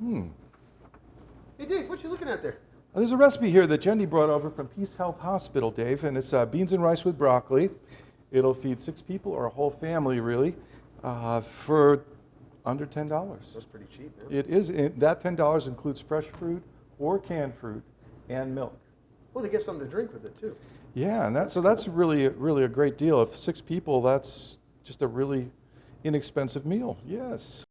Hey, Dave, what you looking at there? There's a recipe here that Jenny brought over from Peace Health Hospital, Dave, and it's beans and rice with broccoli. It'll feed 6 people or a whole family, really, for under $10. That's pretty cheap, man. It is. That $10 includes fresh fruit or canned fruit and milk. Well, they get something to drink with it, too. Yeah, and that's really a great deal. If 6 people, that's just a really inexpensive meal. Yes.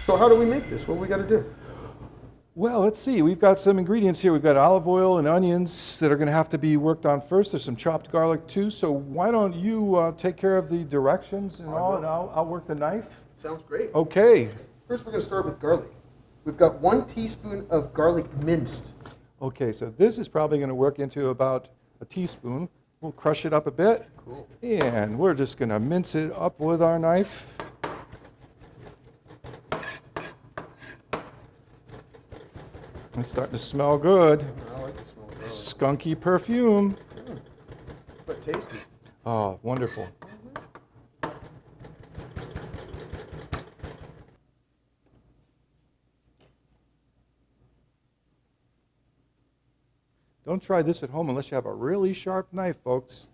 So how do we make this? What do we got to do? Well, let's see. We've got some ingredients here. We've got olive oil and onions that are going to have to be worked on first. There's some chopped garlic too. So why don't you take care of the directions and all, and I'll work the knife. Sounds great. Okay. First, we're going to start with garlic. We've got 1 teaspoon of garlic minced. Okay, so this is probably going to work into about a teaspoon. We'll crush it up a bit. Cool. And we're just going to mince it up with our knife. It's starting to smell good. I like the smell of garlic. Skunky perfume. But tasty. Oh, wonderful. Don't try this at home unless you have a really sharp knife, folks.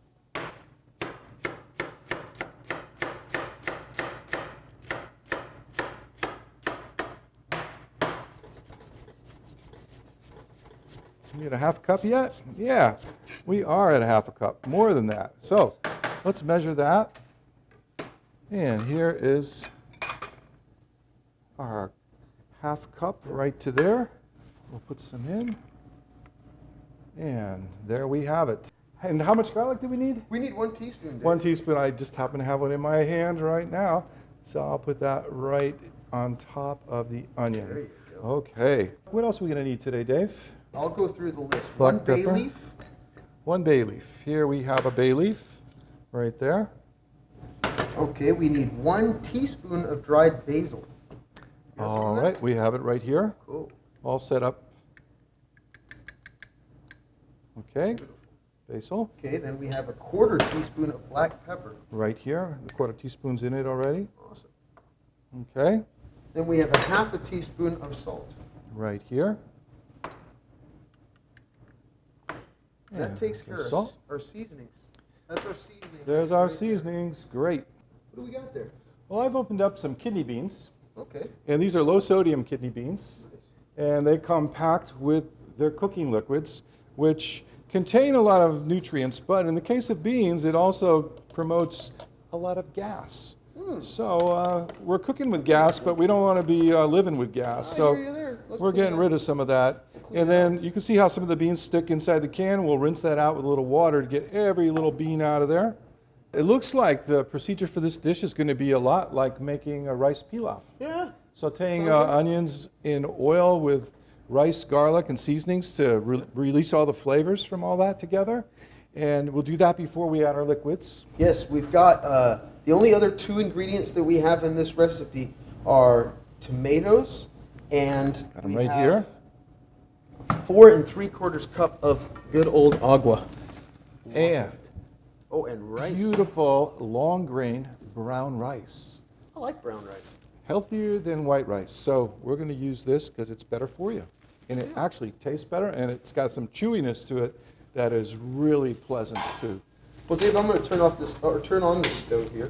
We at a half cup yet? Yeah, we are at a half a cup, more than that. So let's measure that. And here is our half cup right to there. We'll put some in. And there we have it. And how much garlic do we need? We need 1 teaspoon, Dave. 1 teaspoon. I just happen to have one in my hand right now. So I'll put that right on top of the onion. There you go. Okay. What else are we going to need today, Dave? I'll go through the list. Black 1 bay pepper. leaf. 1 bay leaf. Here we have a bay leaf right there. Okay, we need 1 teaspoon of dried basil. You got some All of that? right, we have it right here. Cool. All set up. Okay, basil Okay, then we have a 1/4 teaspoon of black pepper. right here. A 1/4 teaspoon's in it already. Awesome. Okay, Then we have a 1/2 teaspoon of salt. right here. That And takes care some of salt. our seasonings. That's our seasoning. There's our right there. seasonings. Great. What do we got there? Well, I've opened up some kidney beans, Okay. and these are low sodium kidney beans, and they come packed with their cooking liquids, which contain a lot of nutrients, but in the case of beans, it also promotes a lot of gas. So we're cooking with gas, but we don't want to be living with gas. I So hear you there. Let's we're clean getting it rid of some of that. And then you can see how some of the beans stick inside the can. We'll rinse that out with a little water to get every little bean out of there. It looks like the procedure for this dish is going to be a lot like making a rice pilaf. Yeah. Sauteing Sounds like- onions in oil with rice, garlic, and seasonings to release all the flavors from all that together. And we'll do that before we add our liquids. Yes, we've got the only other 2 ingredients that we have in this recipe are tomatoes and Got them we right have here. 4 3/4 cup of good old agua. And Oh, and rice. beautiful long grain brown rice. I like brown rice. Healthier than white rice. So we're going to use this because it's better for you. And it actually tastes better, and it's got some chewiness to it that is really pleasant too. Well, Dave, I'm going to turn on this stove here.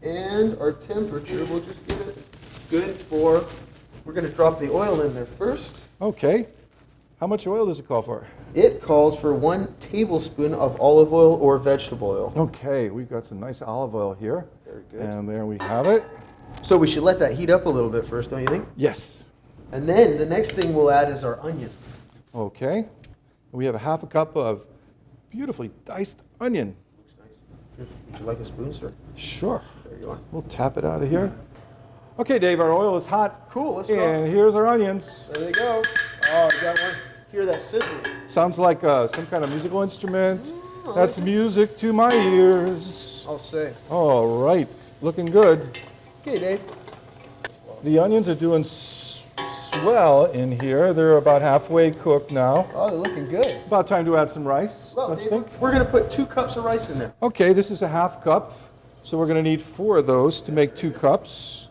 And our temperature, we'll just get it good for, we're going to drop the oil in there first. Okay. How much oil does it call for? It calls for 1 tablespoon of olive oil or vegetable oil. Okay, we've got some nice olive oil here. Very good. And there we have it. So we should let that heat up a little bit first, don't you think? Yes. And then the next thing we'll add is our onion. Okay. We have a 1/2 cup of beautifully diced onion. Looks nice. Would you like a spoon, sir? Sure. There you are. We'll tap it out of here. Okay, Dave, our oil is hot. Cool, let's go. And here's our onions. There they go. Oh, Oh, I got one. Hear that sizzling. Sounds like some kind of musical instrument. Oh, That's music to my ears. I'll say. All right, looking good. Okay, Dave. The onions are doing swell in here. They're about halfway cooked now. Oh, they're looking good. About time to add some rice, Well, don't you Dave, think? we're going to put 2 cups of rice in there. Okay, this is a half cup, so we're going to need 4 of those to make 2 cups.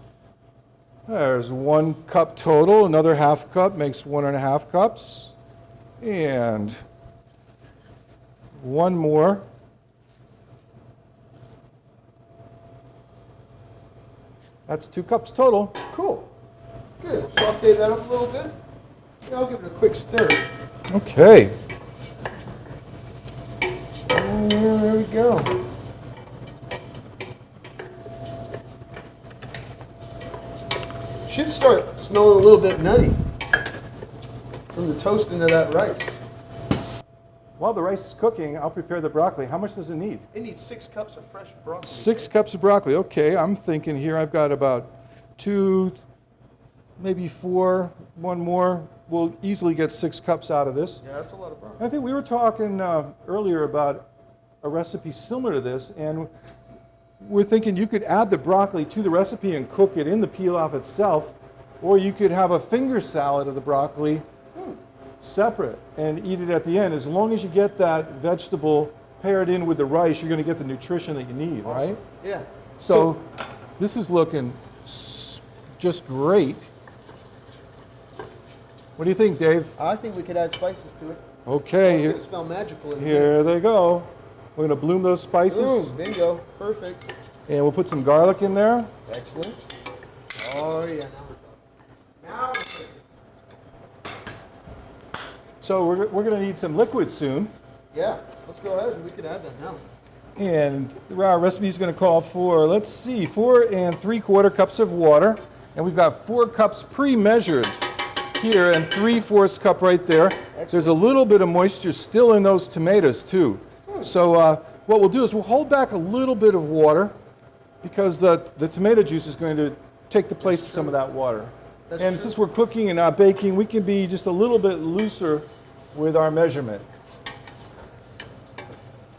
There's 1 cup total. Another half cup makes 1.5 cups. And 1 more. That's 2 cups total. Cool. Good. Saute that up a little bit. Yeah, I'll give it a quick stir. Okay. There we go. Should start smelling a little bit nutty from the toasting of that rice. While the rice is cooking, I'll prepare the broccoli. How much does it need? It needs 6 cups of fresh broccoli. 6 cups of broccoli. Okay, I'm thinking here I've got about 2, maybe 4, 1 more. We'll easily get 6 cups out of this. Yeah, that's a lot of broccoli. I think we were talking earlier about a recipe similar to this, and we're thinking you could add the broccoli to the recipe and cook it in the pilaf itself, or you could have a finger salad of the broccoli separate and eat it at the end. As long as you get that vegetable paired in with the rice, you're going to get the nutrition that you need, right? Yeah. So this is looking just great. What do you think, Dave? I think we could add spices to it. Okay, It's going to smell magical in here. here they go. We're going to bloom those spices. Boom, bingo. Perfect. And we'll put some garlic in there. Excellent. Oh, yeah. Now we're talking. Now we're talking. So we're going to need some liquid soon. Yeah, let's go ahead and we can add that now. And our recipe is going to call for, let's see, 4 3/4 cups of water. And we've got 4 cups pre-measured here and 3/4 cup right there. Excellent. There's a little bit of moisture still in those tomatoes too. So what we'll do is we'll hold back a little bit of water because the tomato juice is going to take the place of some of that water. That's And true. since we're cooking and not baking, we can be just a little bit looser with our measurement.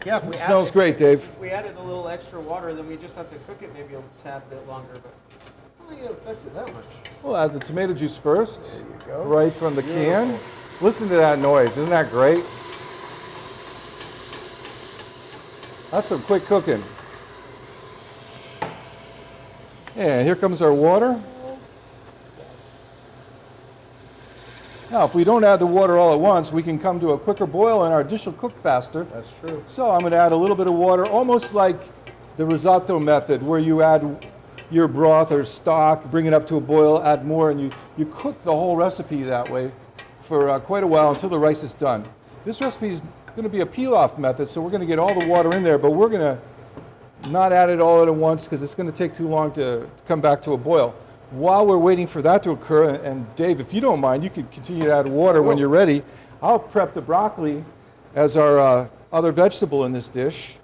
Yeah, if we It smells added, great, Dave. If we added a little extra water, then we just have to cook it maybe a tad bit longer, but I don't think it affected that much. We'll add the tomato juice first, There you go. right from the can. Beautiful. Listen to that noise. Isn't that great? That's some quick cooking. And here comes our water. Now, if we don't add the water all at once, we can come to a quicker boil and our dish will cook faster. That's true. So I'm going to add a little bit of water, almost like the risotto method, where you add your broth or stock, bring it up to a boil, add more, and you cook the whole recipe that way for quite a while until the rice is done. This recipe is going to be a peel-off method, so we're going to get all the water in there, but we're going to not add it all at once because it's going to take too long to come back to a boil. While we're waiting for that to occur, and Dave, if you don't mind, you could continue to add water when you're ready. I'll prep the broccoli as our other vegetable in this dish.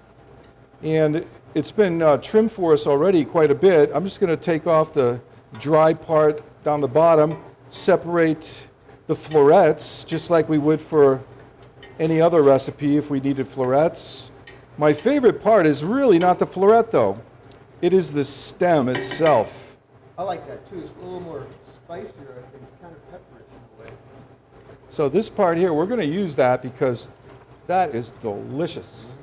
And it's been trimmed for us already quite a bit. I'm just going to take off the dry part down the bottom, separate the florets, just like we would for any other recipe if we needed florets. My favorite part is really not the floret, though. It is the stem itself. I like that too. It's a little more spicier, I think, kind of pepperish in a way. So this part here, we're going to use that because that is delicious.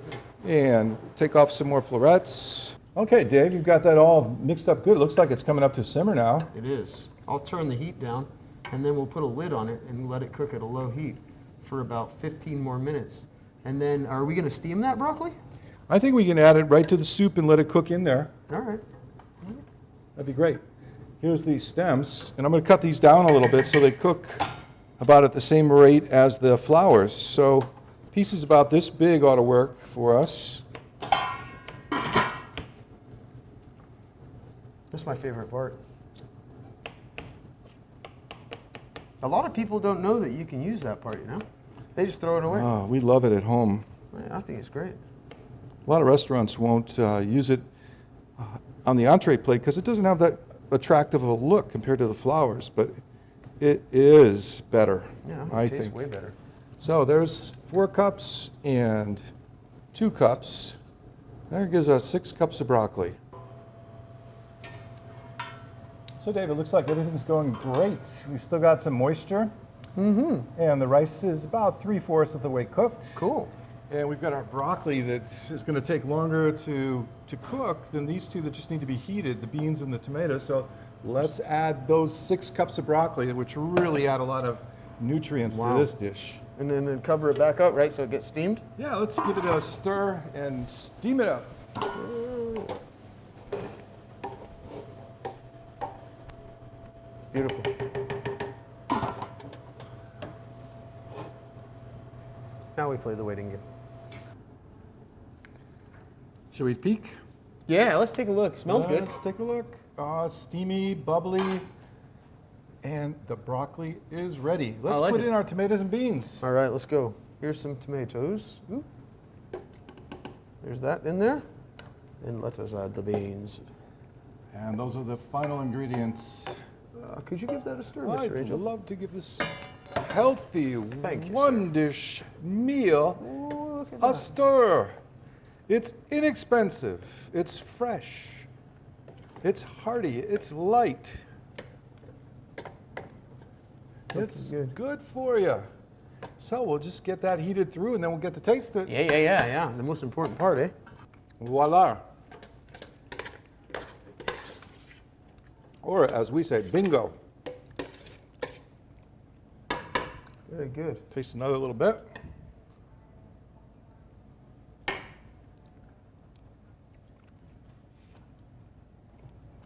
And take off some more florets. Okay, Dave, you've got that all mixed up good. It looks like it's coming up to simmer now. It is. I'll turn the heat down, and then we'll put a lid on it and let it cook at a low heat for about 15 more minutes. And then, are we going to steam that broccoli? I think we can add it right to the soup and let it cook in there. All right. That'd be great. Here's these stems, and I'm going to cut these down a little bit so they cook about at the same rate as the flowers. So pieces about this big ought to work for us. That's my favorite part. A lot of people don't know that you can use that part, you know? They just throw it away. Oh, we love it at home. I think it's great. A lot of restaurants won't use it on the entree plate because it doesn't have that attractive of a look compared to the flowers, but It is better, Yeah, I it tastes think. way better. So there's 4 cups and 2 cups. That gives us 6 cups of broccoli. So Dave, it looks like everything's going great. We've still got some moisture. And the rice is about 3/4 of the way cooked. Cool. And we've got our broccoli that is going to take longer to cook than these two that just need to be heated, the beans and the tomatoes. So let's add those 6 cups of broccoli, which really add a lot of nutrients to this dish. And then cover it back up, right, so it gets steamed? Yeah, let's give it a stir and steam it up. Beautiful. Now we play the waiting game. Should we peek? Yeah, let's take a look. Smells good. Let's take a look. Steamy, bubbly, and the broccoli is ready. Let's like put it. in our tomatoes and beans. All right, let's go. Here's some tomatoes. Ooh. There's that in there. And let us add the beans. And those are the final ingredients. Could you give that a stir, I'd Mr. Angell? love to give this healthy, Thank you, one-dish meal Ooh, look at a that. stir. It's inexpensive. It's fresh. It's hearty. It's light. It's good for you. So we'll just get that heated through and then we'll get to taste it. Yeah. The most important part, eh? Voila. Or as we say, bingo. Very good. Taste another little bit.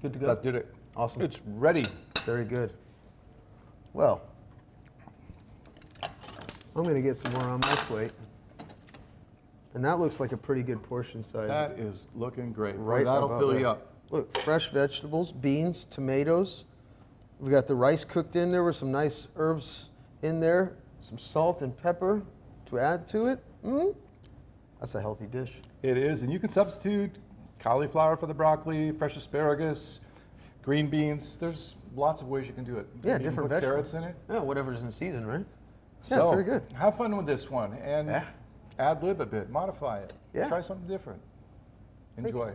Good to go. That did it. Awesome. It's ready. Very good. Well, I'm going to get some more on my plate. And that looks like a pretty good portion size. That is looking great. Right That'll about fill there. you up. Look, fresh vegetables, beans, tomatoes. We got the rice cooked in there with some nice herbs in there, some salt and pepper to add to it. That's a healthy dish. It is, and you can substitute cauliflower for the broccoli, fresh asparagus, green beans. There's lots of ways you can do it. Yeah, You can different put vegetables. carrots in it. Yeah, whatever's in season, right? Yeah, So, very good. have fun with this one and Yeah. ad lib a bit, modify it. Yeah. Try something different. Enjoy.